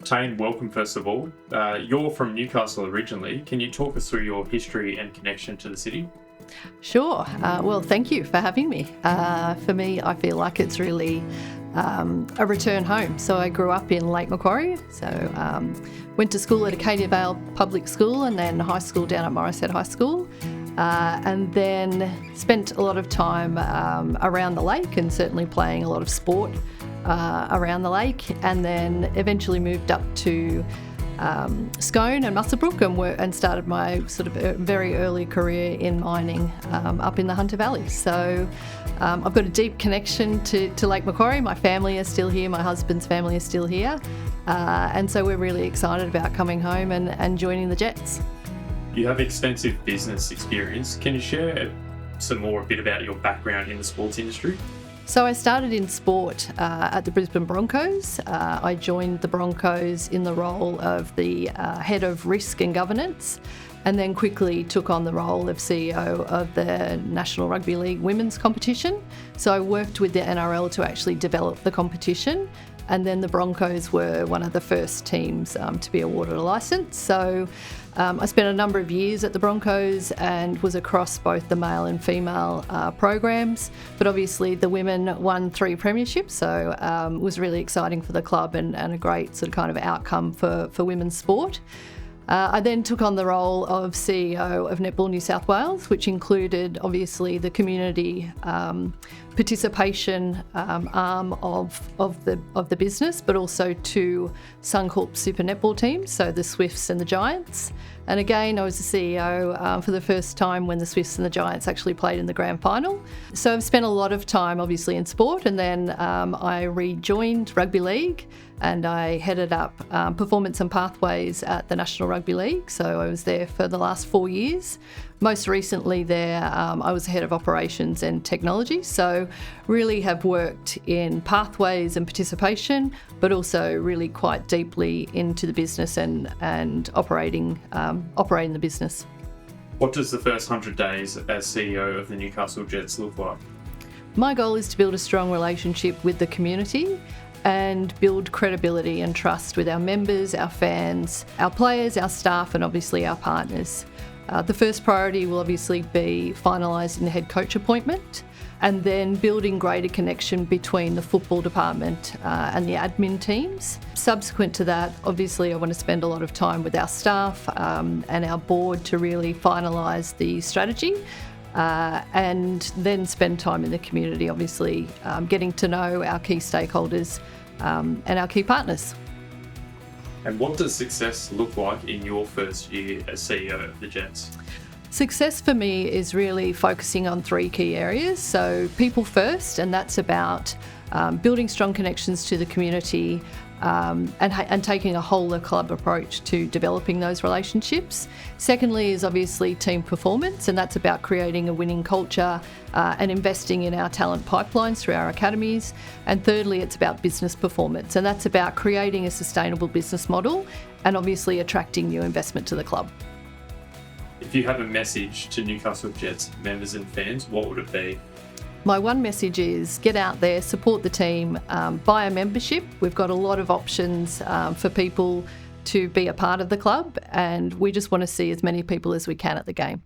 Tain, welcome first of all. You're from Newcastle originally. Can you talk us through your history and connection to the city? Sure. Well, thank you for having me. For me, I feel like it's really a return home. So I grew up in Lake Macquarie. So went to school at Acadia Vale Public School and then high school down at Morisset High School. And then spent a lot of time around the lake and certainly playing a lot of sport around the lake, and then eventually moved up to Scone and Muswellbrook and started my sort of very early career in mining up in the Hunter Valley. So I've got a deep connection to Lake Macquarie. My family is still here, my husband's family is still here, and so we're really excited about coming home and joining the Jets. You have extensive business experience. Can you share a bit about your background in the sports industry? So I started in sport at the Brisbane Broncos. I joined the Broncos in the role of the head of risk and governance, and then quickly took on the role of CEO of the National Rugby League women's competition. So I worked with the NRL to actually develop the competition, and then the Broncos were one of the first teams to be awarded a licence. So I spent a number of years at the Broncos and was across both the male and female programs, but obviously the women won 3 premierships, so it was really exciting for the club and a great sort of kind of outcome for women's sport. I then took on the role of CEO of Netball New South Wales, which included obviously the community participation arm of the business, but also 2 Suncorp Super Netball teams, so the Swifts and the Giants. And again, I was the CEO for the first time when the Swifts and the Giants actually played in the grand final. So I've spent a lot of time obviously in sport, and then I rejoined Rugby League and I headed up performance and pathways at the National Rugby League. So I was there for the last 4 years. Most recently there, I was head of operations and technology. So really have worked in pathways and participation, but also really quite deeply into the business and operating the business. What does the first 100 days as CEO of the Newcastle Jets look like? My goal is to build a strong relationship with the community and build credibility and trust with our members, our fans, our players, our staff, and obviously our partners. The first priority will obviously be finalising the head coach appointment, and then building greater connection between the football department and the admin teams. Subsequent to that, obviously I want to spend a lot of time with our staff and our board to really finalise the strategy. And then spend time in the community, obviously getting to know our key stakeholders and our key partners. And what does success look like in your first year as CEO of the Jets? Success for me is really focusing on 3 key areas. So people first, and that's about building strong connections to the community and taking a whole of club approach to developing those relationships. Secondly is obviously team performance, and that's about creating a winning culture and investing in our talent pipelines through our academies. And thirdly, it's about business performance, and that's about creating a sustainable business model and obviously attracting new investment to the club. If you have a message to Newcastle Jets members and fans, what would it be? My one message is get out there, support the team, buy a membership. We've got a lot of options for people to be a part of the club, and we just want to see as many people as we can at the game.